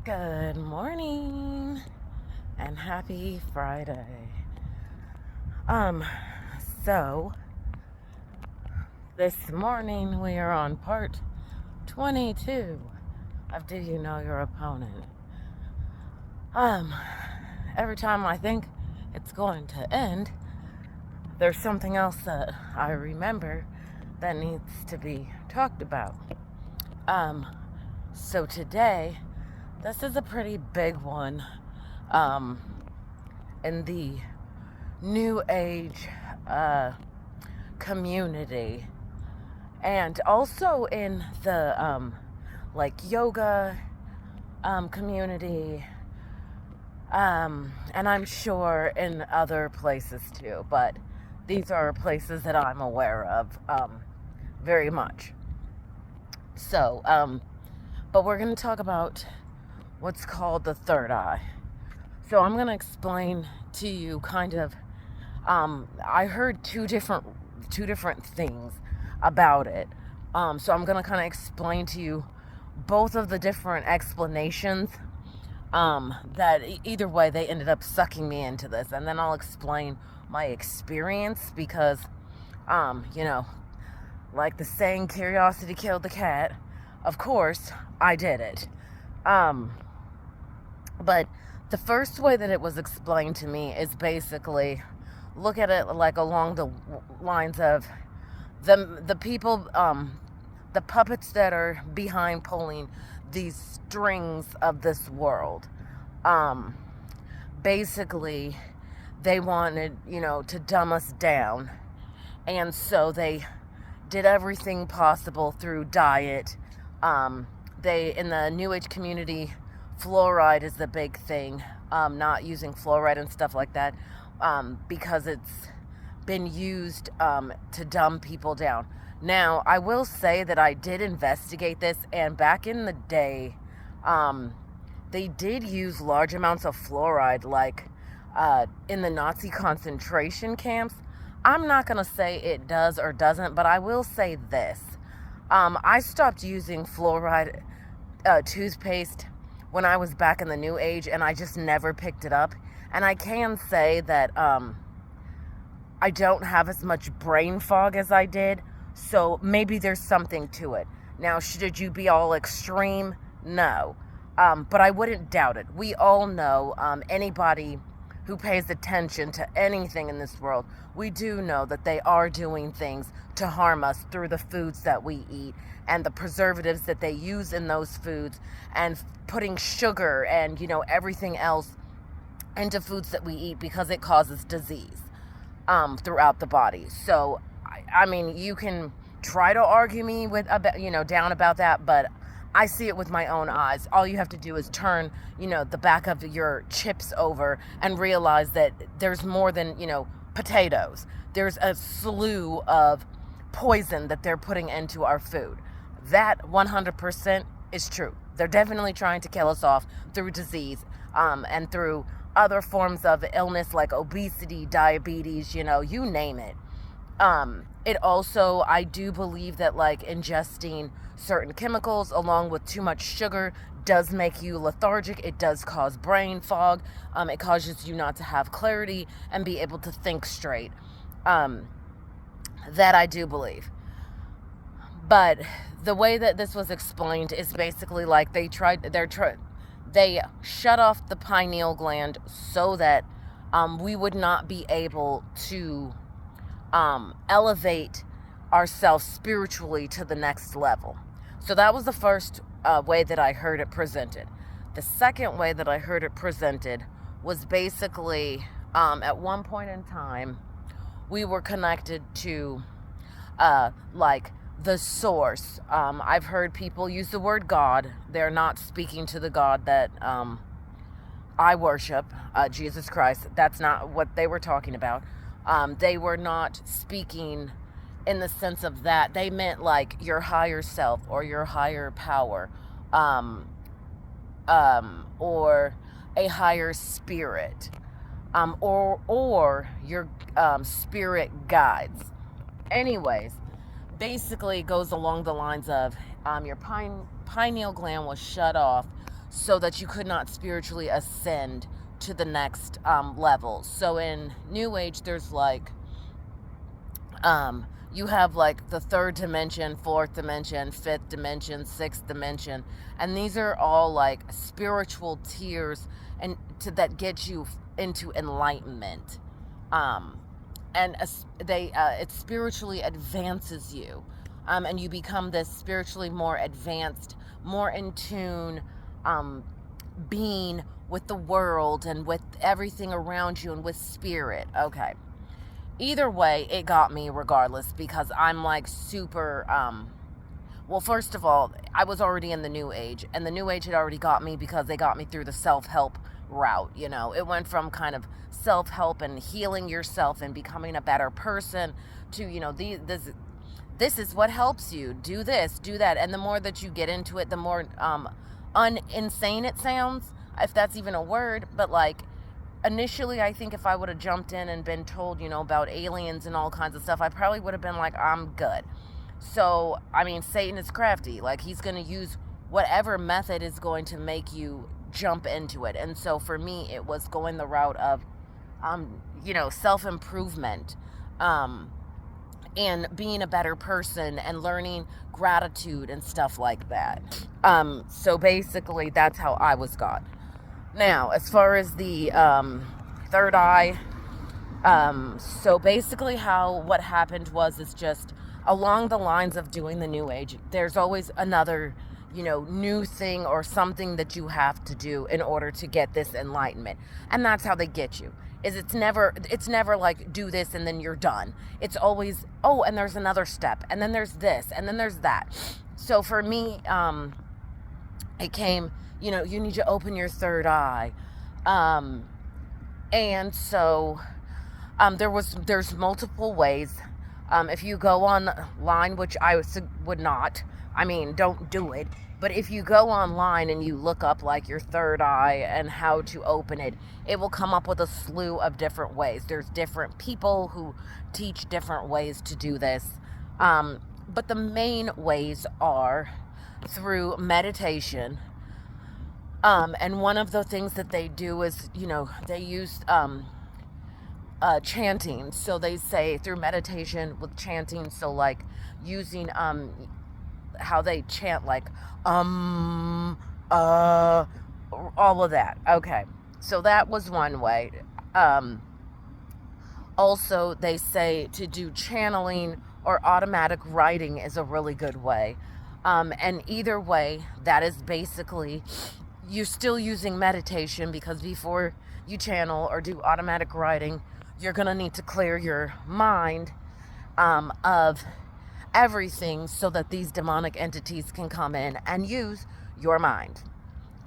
Good morning and happy Friday. Um, so this morning we are on part 22 of Do You Know Your Opponent? Every time I think it's going to end, there's something else that I remember that needs to be talked about. So today, this is a pretty big one, in the New Age, community, and also in the, like yoga, community, and I'm sure in other places too, but these are places that I'm aware of, very much. So, but we're going to talk about what's called the third eye. So I'm going to explain to you kind of, I heard two different things about it. So I'm going to kind of explain to you both of the different explanations, that either way they ended up sucking me into this. And then I'll explain my experience because, like the saying, curiosity killed the cat. Of course, I did it. But the first way that it was explained to me is basically look at it like along the lines of the people, the puppets that are behind pulling these strings of this world. Basically, they wanted, to dumb us down. And so they did everything possible through diet. In the New Age community, fluoride is the big thing. Not using fluoride and stuff like that, because it's been used, to dumb people down. Now, I will say that I did investigate this, and back in the day, they did use large amounts of fluoride, like in the Nazi concentration camps. I'm not going to say it does or doesn't, but I will say this. I stopped using fluoride toothpaste when I was back in the New Age, and I just never picked it up. And I can say that I don't have as much brain fog as I did, so maybe there's something to it. Now, should you be all extreme? No. But I wouldn't doubt it. We all know, anybody who pays attention to anything in this world, we do know that they are doing things to harm us through the foods that we eat and the preservatives that they use in those foods, and putting sugar and, everything else into foods that we eat because it causes disease, throughout the body. So, I mean, you can try to argue me down about that, but I see it with my own eyes. All you have to do is turn, the back of your chips over and realize that there's more than, potatoes. There's a slew of poison that they're putting into our food. That 100% is true. They're definitely trying to kill us off through disease, and through other forms of illness like obesity, diabetes, you name it. It also, I do believe that like ingesting certain chemicals along with too much sugar does make you lethargic. It does cause brain fog. It causes you not to have clarity and be able to think straight. That I do believe. But the way that this was explained is basically like they shut off the pineal gland so that we would not be able to elevate ourselves spiritually to the next level. So that was the first way that I heard it presented. The second way that I heard it presented was basically, at one point in time, we were connected to like the source. I've heard people use the word God. They're not speaking to the God that I worship, Jesus Christ. That's not what they were talking about. They were not speaking in the sense of that. They meant like your higher self or your higher power, or a higher spirit, or your spirit guides. Anyways, basically it goes along the lines of your pineal gland was shut off so that you could not spiritually ascend to the next level. So in New Age, there's like you have like the third dimension, fourth dimension, fifth dimension, sixth dimension, and these are all like spiritual tiers and that get you into enlightenment. And it spiritually advances you, and you become this spiritually more advanced, more in tune being with the world and with everything around you and with spirit. Okay. Either way, it got me regardless, because I'm like super, well, first of all, I was already in the New Age, and the New Age had already got me because they got me through the self-help route. You know, it went from kind of self-help and healing yourself and becoming a better person to, you know, this is what helps you. Do this, do that. And the more that you get into it, the more insane it sounds, if that's even a word. But like, initially, I think if I would have jumped in and been told, you know, about aliens and all kinds of stuff, I probably would have been like, I'm good. So, I mean, Satan is crafty. Like, he's going to use whatever method is going to make you jump into it. And so for me, it was going the route of, you know, self-improvement, and being a better person and learning gratitude and stuff like that. So basically, that's how I was got. Now, as far as the third eye, so basically what happened is just along the lines of doing the New Age, there's always another, you know, new thing or something that you have to do in order to get this enlightenment. And that's how they get you. It's never like do this and then you're done. It's always, oh, and there's another step, and then there's this, and then there's that. So for me, it came, you know, you need to open your third eye. And so there's multiple ways. If you go online, which I would not, I mean, don't do it. But if you go online and you look up like your third eye and how to open it, it will come up with a slew of different ways. There's different people who teach different ways to do this. But the main ways are through meditation. And one of the things that they do is, you know, they use chanting. So they say through meditation with chanting, so like using how they chant, like all of that. Okay, so that was one way. Also, they say to do channeling or automatic writing is a really good way. And either way, that is basically, you're still using meditation, because before you channel or do automatic writing, you're going to need to clear your mind of everything so that these demonic entities can come in and use your mind.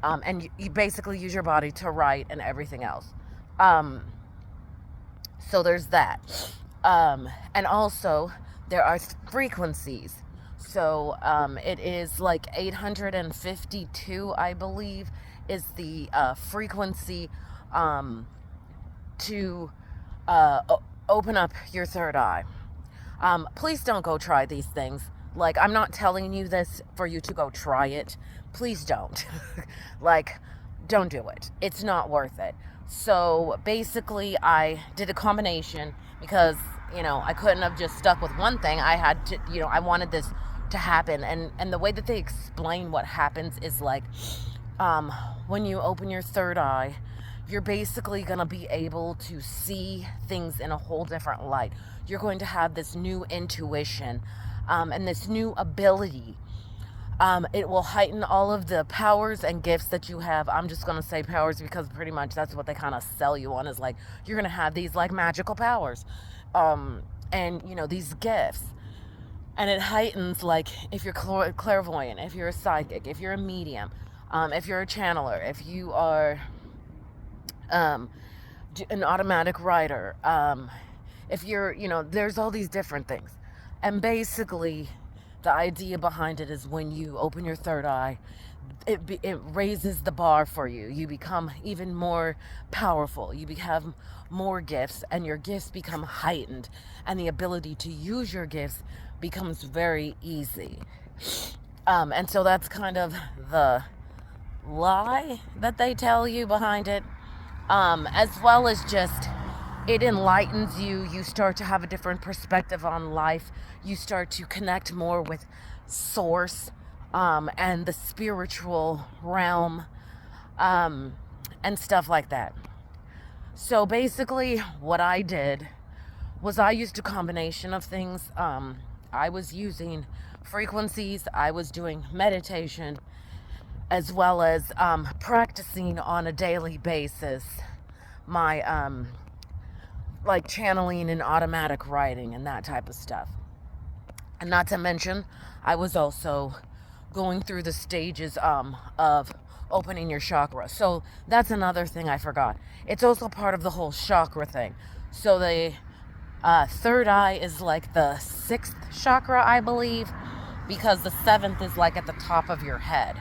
And you basically use your body to write and everything else. So there's that. And also, there are frequencies. So it is like 852, I believe, is the frequency to open up your third eye. Please don't go try these things. Like, I'm not telling you this for you to go try it. Please don't. Like, don't do it. It's not worth it. So basically, I did a combination because, you know, I couldn't have just stuck with one thing. I had to, you know, I wanted this to happen. And the way that they explain what happens is like, when you open your third eye, you're basically going to be able to see things in a whole different light. You're going to have this new intuition, and this new ability. It will heighten all of the powers and gifts that you have. I'm just going to say powers because pretty much that's what they kind of sell you on, is like, you're going to have these like magical powers, and, you know, these gifts. And it heightens, like, if you're clairvoyant, if you're a psychic, if you're a medium, if you're a channeler, if you are an automatic writer, if you're, you know, there's all these different things. And basically, the idea behind it is when you open your third eye, it raises the bar for you. You become even more powerful. You have more gifts, and your gifts become heightened, and the ability to use your gifts becomes very easy. And so that's kind of the lie that they tell you behind it, as well as just it enlightens you. You start to have a different perspective on life. You start to connect more with source, and the spiritual realm, and stuff like that. So basically, what I did was I used a combination of things. I was using frequencies, I was doing meditation, as well as practicing on a daily basis my like channeling and automatic writing and that type of stuff. And not to mention, I was also going through the stages of opening your chakra. So that's another thing I forgot. It's also part of the whole chakra thing. So the third eye is like the sixth chakra, I believe, because the seventh is like at the top of your head.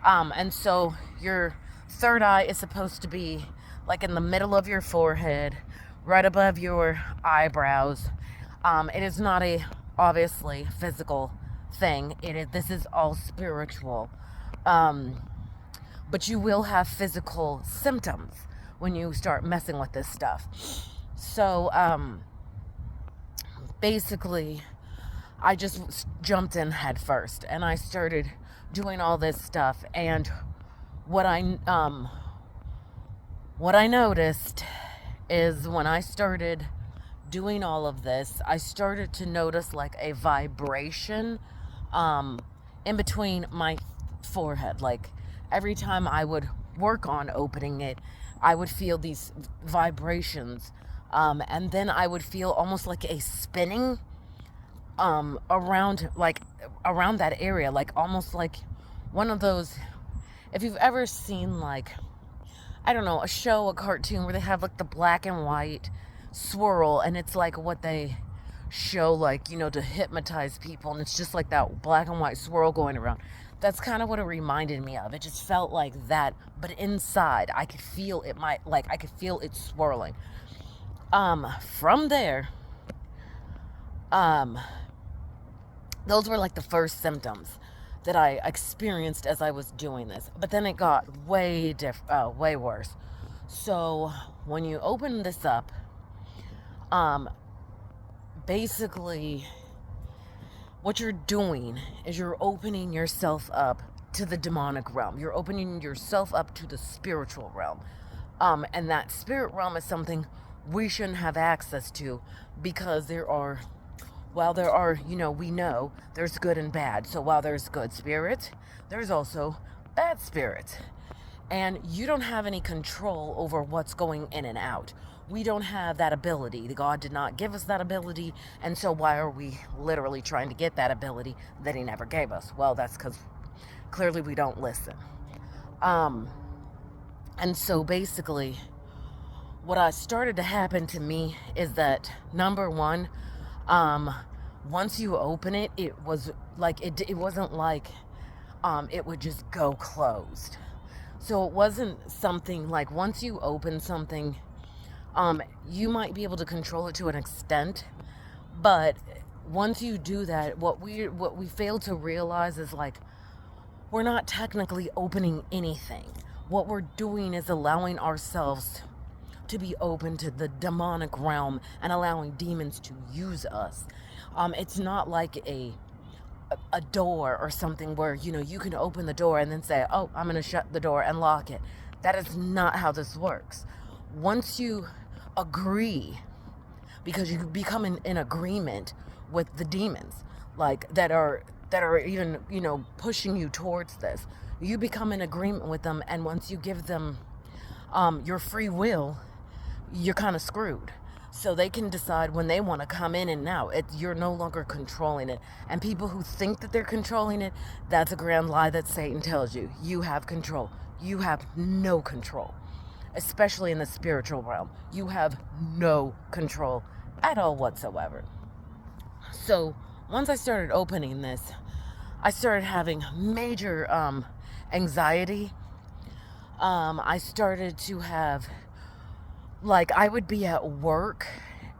And so your third eye is supposed to be like in the middle of your forehead, right above your eyebrows. It is not a obviously physical thing. This is all spiritual. But you will have physical symptoms when you start messing with this stuff. So basically, I just jumped in head first and I started doing all this stuff. And what I noticed is when I started doing all of this, I started to notice like a vibration in between my forehead. Like every time I would work on opening it, I would feel these vibrations, and then I would feel almost like a spinning around that area, like almost like one of those, if you've ever seen like, I don't know, a show, a cartoon where they have like the black and white swirl, and it's like what they show, like, you know, to hypnotize people, and it's just like that black and white swirl going around. That's kind of what it reminded me of. It just felt like that, but inside I could feel it, I could feel it swirling. From there, those were like the first symptoms that I experienced as I was doing this. But then it got way worse. So when you open this up, basically what you're doing is you're opening yourself up to the demonic realm. You're opening yourself up to the spiritual realm. And that spirit realm is something we shouldn't have access to, because while there are, we know there's good and bad. So while there's good spirits, there's also bad spirits. And you don't have any control over what's going in and out. We don't have that ability. God did not give us that ability. And so why are we literally trying to get that ability that he never gave us? Well, that's because clearly we don't listen. And so basically, what started to happen to me is that, number one, once you open it, it was like, it wasn't like it would just go closed. So it wasn't something like, once you open something, you might be able to control it to an extent, but once you do that, what we fail to realize is like, we're not technically opening anything. What we're doing is allowing ourselves to be open to the demonic realm and allowing demons to use us. It's not like a door or something where, you can open the door and then say, oh, I'm going to shut the door and lock it. That is not how this works. Once you agree, because you become in agreement with the demons, like that are even, pushing you towards this, you become in agreement with them. And once you give them your free will, you're kind of screwed. So they can decide when they want to come in and out. You're no longer controlling it. And people who think that they're controlling it, that's a grand lie that Satan tells you. You have control. You have no control. Especially in the spiritual realm. You have no control at all whatsoever. So once I started opening this, I started having major anxiety. I started to have, like, I would be at work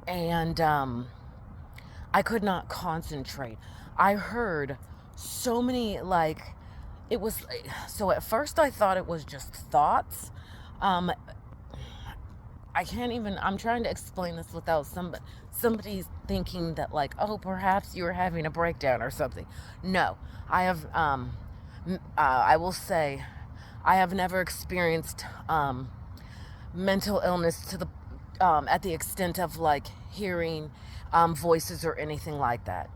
and I could not concentrate. I heard so many, like, it was, so at first I thought it was just thoughts. Um, I can't even, I'm trying to explain this without somebody thinking that like, oh, perhaps you were having a breakdown or something. No, I have, I will say, I have never experienced, mental illness to the, at the extent of like hearing, voices or anything like that.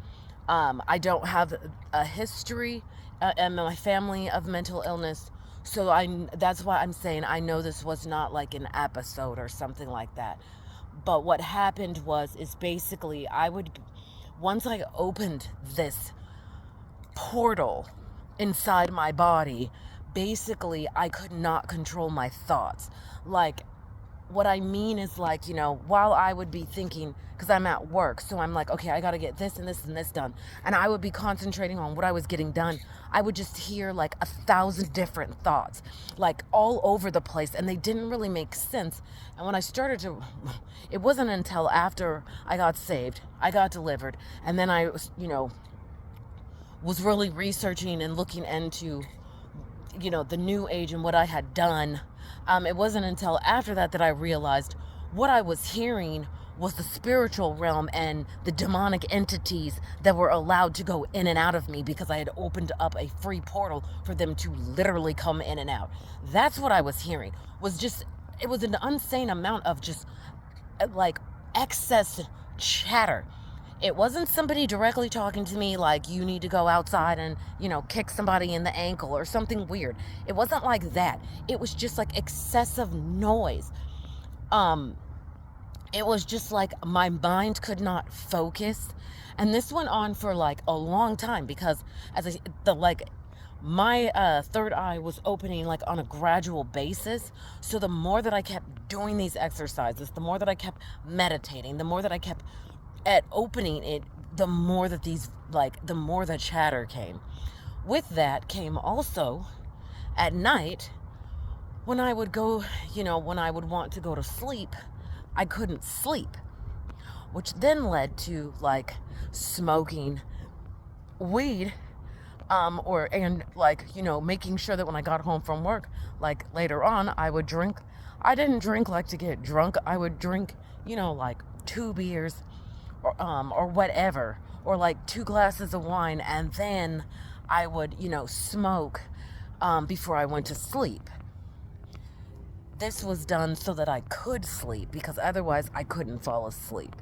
I don't have a history in my family of mental illness, so that's why I'm saying I know this was not like an episode or something like that. But what happened is basically once I opened this portal inside my body, basically I could not control my thoughts. Like, what I mean is, like, while I would be thinking, because I'm at work, so I'm like, okay, I got to get this and this and this done. And I would be concentrating on what I was getting done. I would just hear like 1,000 different thoughts, like all over the place, and they didn't really make sense. And when I started it wasn't until after I got saved, I got delivered, and then I was really researching and looking into, the new age and what I had done. It wasn't until after that I realized what I was hearing was the spiritual realm and the demonic entities that were allowed to go in and out of me because I had opened up a free portal for them to literally come in and out. That's what I was hearing. It was an insane amount of just like excess chatter. It wasn't somebody directly talking to me like, you need to go outside and, kick somebody in the ankle or something weird. It wasn't like that. It was just like excessive noise. It was just like my mind could not focus. And this went on for like a long time because my third eye was opening like on a gradual basis. So the more that I kept doing these exercises, the more that I kept meditating, the more that I kept at opening it, the more that the more the chatter came. With that came also at night when I would go, when I would want to go to sleep, I couldn't sleep, which then led to like smoking weed, making sure that when I got home from work, like later on, I would drink. I didn't drink like to get drunk. I would drink, like 2 beers or whatever, or like 2 glasses of wine, and then I would, smoke before I went to sleep. This was done so that I could sleep, because otherwise I couldn't fall asleep.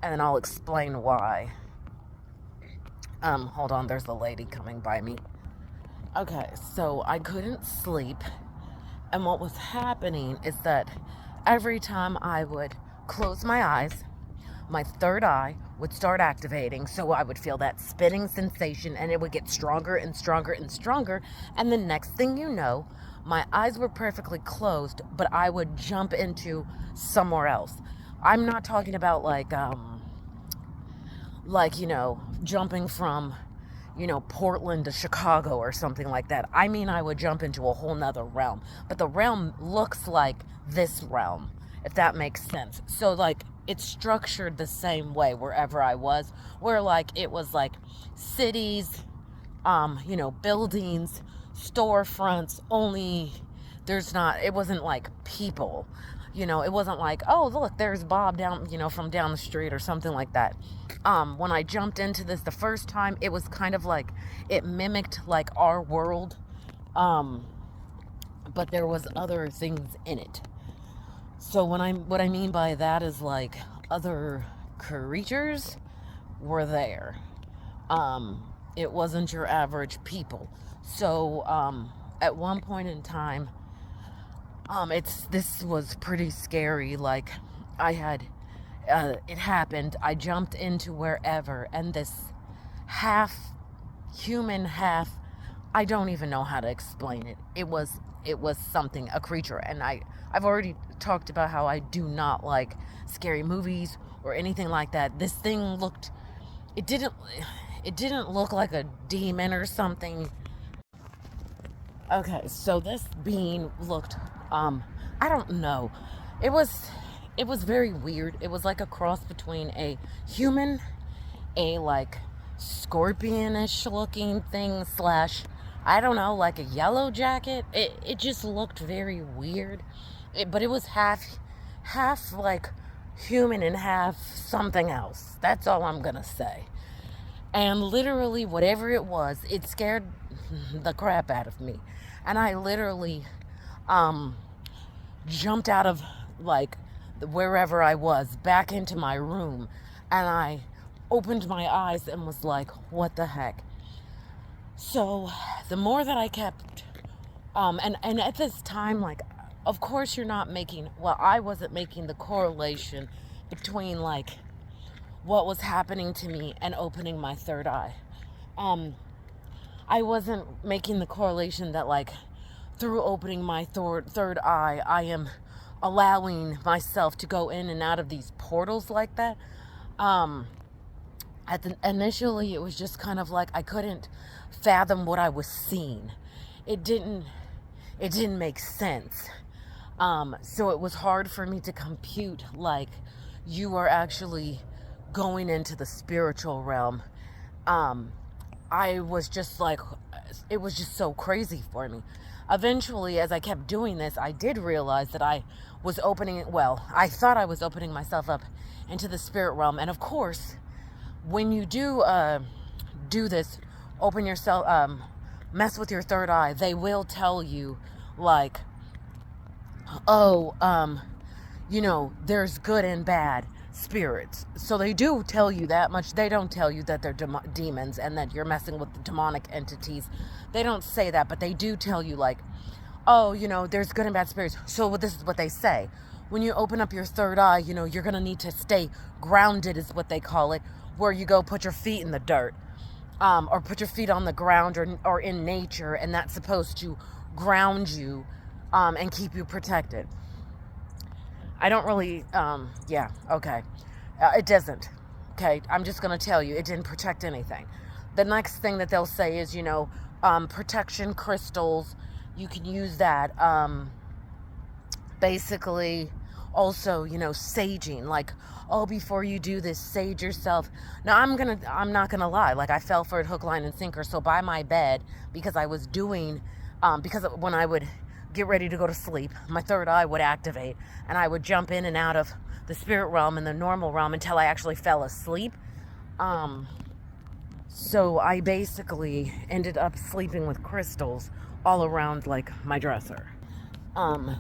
And I'll explain why. Hold on, there's a lady coming by me. Okay, so I couldn't sleep, and what was happening is that every time I would close my eyes, my third eye would start activating, so I would feel that spinning sensation, and it would get stronger and stronger and stronger, and the next thing you know, my eyes were perfectly closed, but I would jump into somewhere else. I'm not talking about jumping from, Portland to Chicago or something like that. I mean, I would jump into a whole nother realm, but the realm looks like this realm, if that makes sense. So like, it's structured the same way wherever I was, where like it was like cities, buildings, storefronts, only it wasn't like people, it wasn't like, oh, look, there's Bob down, from down the street or something like that. When I jumped into this the first time, it was kind of like, it mimicked like our world, but there was other things in it. So what I mean by that is like other creatures were there. It wasn't your average people. So at one point in time, this was pretty scary. Like it happened. I jumped into wherever, and this half human, half, I don't even know how to explain it. It was something, a creature, and I've already talked about how I do not like scary movies or anything like that. This thing it didn't look like a demon or something. Okay, so this being looked, I don't know. It was very weird. It was like a cross between a human, a like scorpionish looking thing / I don't know, like a yellow jacket. It just looked very weird. But it was half like human and half something else. That's all I'm gonna say. And literally, whatever it was, it scared the crap out of me. And I literally um, jumped out of like wherever I was back into my room. And I opened my eyes and was like, what the heck? So the more that I kept, and at this time, like, of course you're not making, well, I wasn't making the correlation between like what was happening to me and opening my third eye. Um, I wasn't making the correlation that like through opening my third eye, I am allowing myself to go in and out of these portals like that. Um, Initially, it was just kind of like I couldn't fathom what I was seeing. It didn't, it didn't make sense. So it was hard for me to compute like you are actually going into the spiritual realm. Um, I was just like, it was just so crazy for me. Eventually, as I kept doing this, I did realize that I was I thought I was opening myself up into the spirit realm. And of course, when you do this, open yourself, mess with your third eye, they will tell you, like, oh, there's good and bad spirits. So they do tell you that much. They don't tell you that they're demons and that you're messing with the demonic entities. They don't say that, but they do tell you, like, oh, there's good and bad spirits. So this is what they say. When you open up your third eye, you're going to need to stay grounded, is what they call it, where you go put your feet in the dirt, or put your feet on the ground or in nature, and that's supposed to ground you and keep you protected. I don't really, yeah, okay. It doesn't, okay? I'm just going to tell you, it didn't protect anything. The next thing that they'll say is, protection crystals, you can use that. Basically, also, saging, like, oh, before you do this, sage yourself. Now, I'm not gonna lie, like, I fell for it hook, line, and sinker. So by my bed, because I was doing, because when I would get ready to go to sleep, my third eye would activate, and I would jump in and out of the spirit realm and the normal realm until I actually fell asleep. So I basically ended up sleeping with crystals all around, like, my dresser.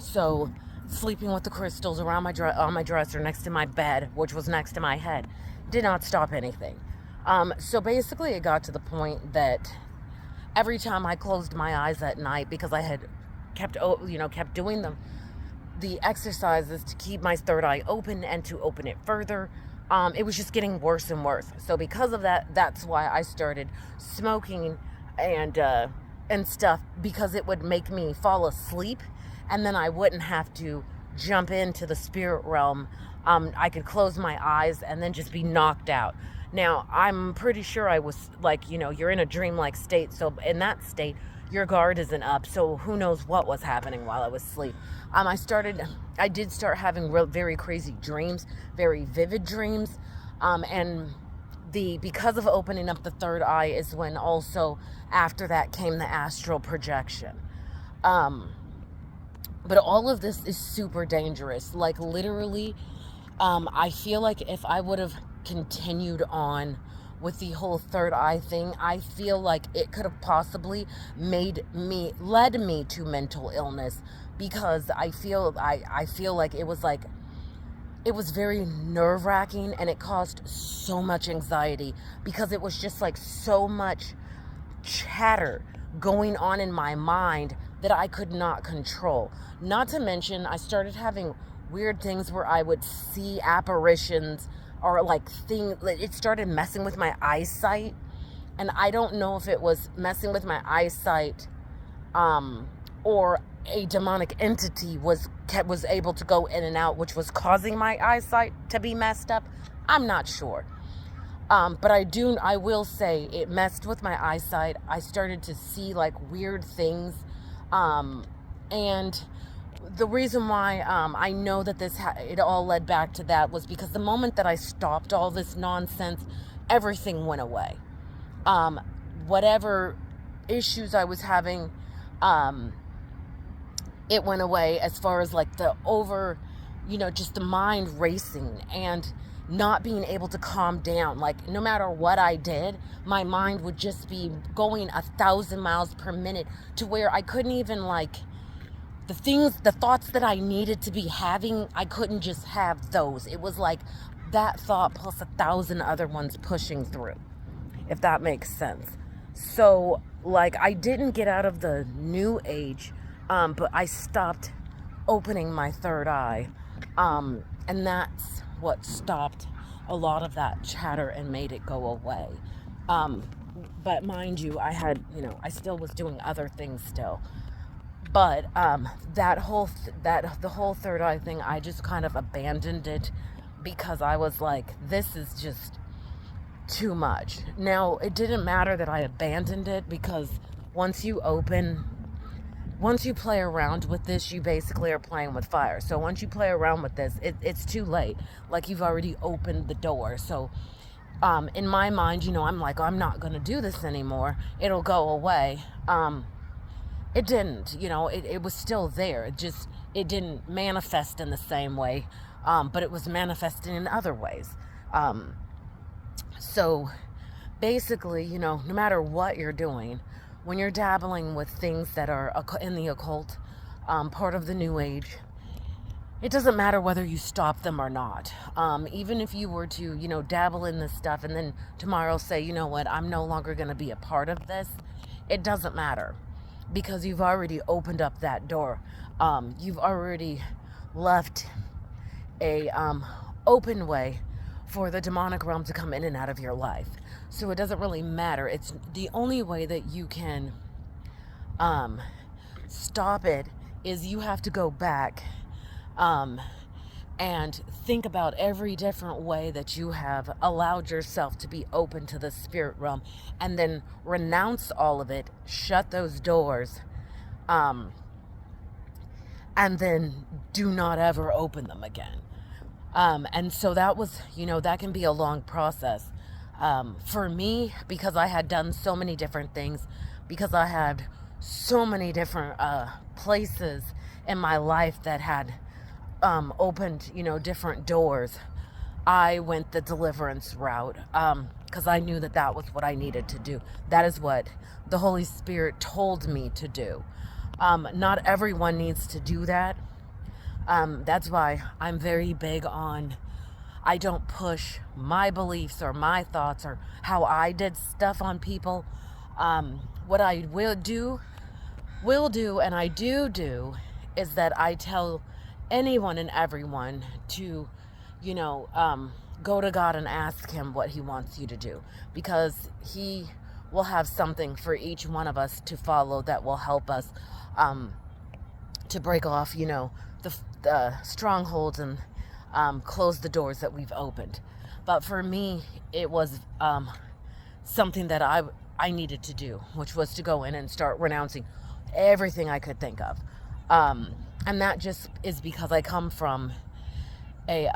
So sleeping with the crystals around on my dresser next to my bed, which was next to my head, did not stop anything. So basically it got to the point that every time I closed my eyes at night, because I had kept doing the exercises to keep my third eye open and to open it further, it was just getting worse and worse. So because of that, that's why I started smoking and stuff, because it would make me fall asleep, and then I wouldn't have to jump into the spirit realm. I could close my eyes and then just be knocked out. Now, I'm pretty sure I was like, you're in a dreamlike state. So in that state, your guard isn't up. So who knows what was happening while I was asleep. I did start having very crazy dreams, very vivid dreams. And because of opening up the third eye is when also after that came the astral projection. But all of this is super dangerous. Like, literally, I feel like if I would have continued on with the whole third eye thing, I feel like it could have possibly led me to mental illness, because I feel like it was very nerve-wracking, and it caused so much anxiety, because it was just like so much chatter going on in my mind that I could not control. Not to mention, I started having weird things where I would see apparitions, or like it started messing with my eyesight. And I don't know if it was messing with my eyesight, or a demonic entity was able to go in and out, which was causing my eyesight to be messed up. I'm not sure. But I will say it messed with my eyesight. I started to see like weird things. And the reason why I know that it all led back to that was because the moment that I stopped all this nonsense, everything went away. Whatever issues I was having, um, it went away, as far as like the just the mind racing and not being able to calm down. Like, no matter what I did, my mind would just be going 1,000 miles per minute, to where I couldn't even, like, the thoughts that I needed to be having, I couldn't just have those. It was like that thought plus 1,000 other ones pushing through, if that makes sense. So, like, I didn't get out of the new age, but I stopped opening my third eye. And that's what stopped a lot of that chatter and made it go away. But mind you, I still was doing other things still. But the whole third eye thing, I just kind of abandoned it, because I was like, this is just too much. Now, it didn't matter that I abandoned it, because once you play around with this, you basically are playing with fire. So once you play around with this, it's too late. Like, you've already opened the door. So in my mind, I'm like, I'm not going to do this anymore. It'll go away. It didn't, it was still there. It didn't manifest in the same way, but it was manifesting in other ways. So basically, no matter what you're doing, when you're dabbling with things that are in the occult, part of the new age, it doesn't matter whether you stop them or not. Even if you were to, dabble in this stuff and then tomorrow say, you know what, I'm no longer going to be a part of this, it doesn't matter, because you've already opened up that door. You've already left a open way for the demonic realm to come in and out of your life. So it doesn't really matter. It's the only way that you can stop it is you have to go back and think about every different way that you have allowed yourself to be open to the spirit realm, and then renounce all of it, shut those doors, and then do not ever open them again. And so that was, that can be a long process. For me, because I had done so many different things, because I had so many different places in my life that had opened, different doors, I went the deliverance route, because I knew that was what I needed to do. That is what the Holy Spirit told me to do. Not everyone needs to do that. That's why I'm very big on, I don't push my beliefs or my thoughts or how I did stuff on people. What I will do, and I do, is that I tell anyone and everyone to, go to God and ask him what he wants you to do, because he will have something for each one of us to follow that will help us to break off, the strongholds and close the doors that we've opened. But for me, it was something that I needed to do, which was to go in and start renouncing everything I could think of. And that just is because I come from a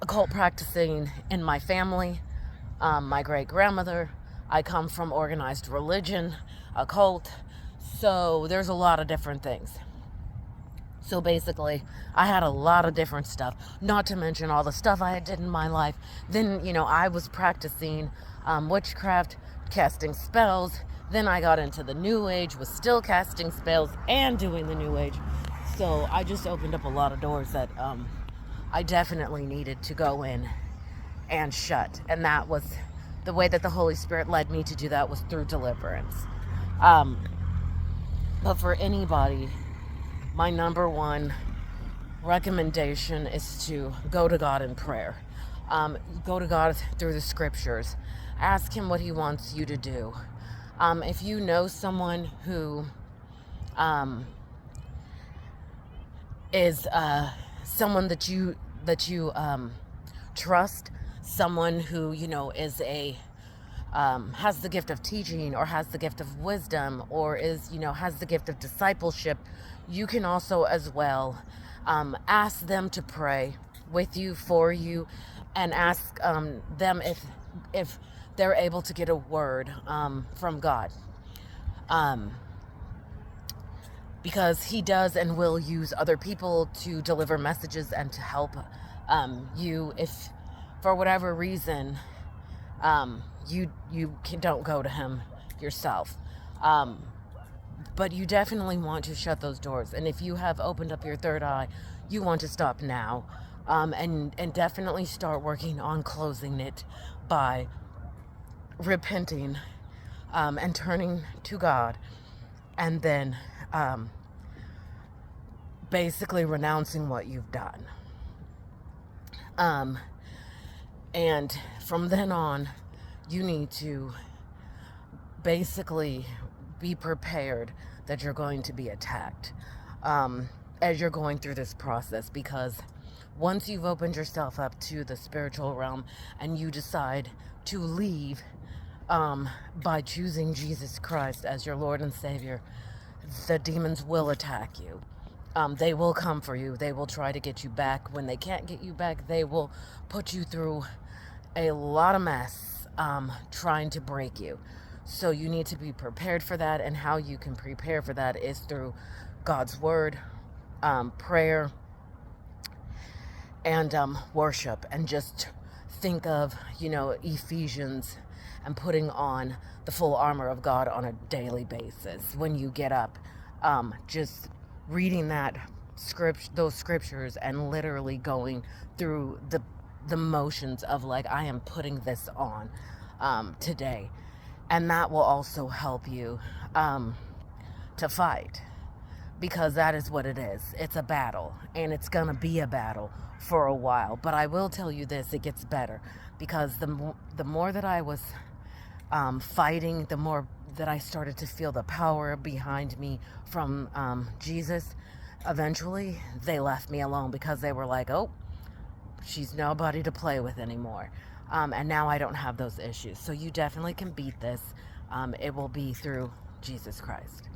occult practicing in my family. My great grandmother. I come from organized religion, occult. So there's a lot of different things. So basically, I had a lot of different stuff, not to mention all the stuff I did in my life. Then, I was practicing witchcraft, casting spells. Then I got into the new age, was still casting spells and doing the new age. So I just opened up a lot of doors that I definitely needed to go in and shut. And that was the way that the Holy Spirit led me to do that, was through deliverance. But for anybody, my number one recommendation is to go to God in prayer. Go to God through the scriptures. Ask him what he wants you to do. If you know someone who is someone that you trust, someone who is has the gift of teaching, or has the gift of wisdom, or has the gift of discipleship, you can also as well ask them to pray with you, for you, and ask them if they're able to get a word from God. Um, because he does and will use other people to deliver messages and to help you if for whatever reason don't go to him yourself. But you definitely want to shut those doors. And if you have opened up your third eye, you want to stop now. And definitely start working on closing it by repenting and turning to God, and then basically renouncing what you've done. And from then on, you need to basically be prepared that you're going to be attacked as you're going through this process, because once you've opened yourself up to the spiritual realm and you decide to leave by choosing Jesus Christ as your Lord and Savior, the demons will attack you. They will come for you. They will try to get you back. When they can't get you back, they will put you through a lot of mess trying to break you. So you need to be prepared for that, and how you can prepare for that is through God's word, prayer, and worship. And just think of, Ephesians, and putting on the full armor of God on a daily basis. When you get up, just reading those scriptures and literally going through the motions of, like, I am putting this on today. And that will also help you to fight, because that is what it is. It's a battle, and it's going to be a battle for a while. But I will tell you this, it gets better, because the more that I was fighting, the more that I started to feel the power behind me from Jesus. Eventually, they left me alone, because they were like, oh, she's nobody to play with anymore. And now I don't have those issues. So you definitely can beat this. It will be through Jesus Christ.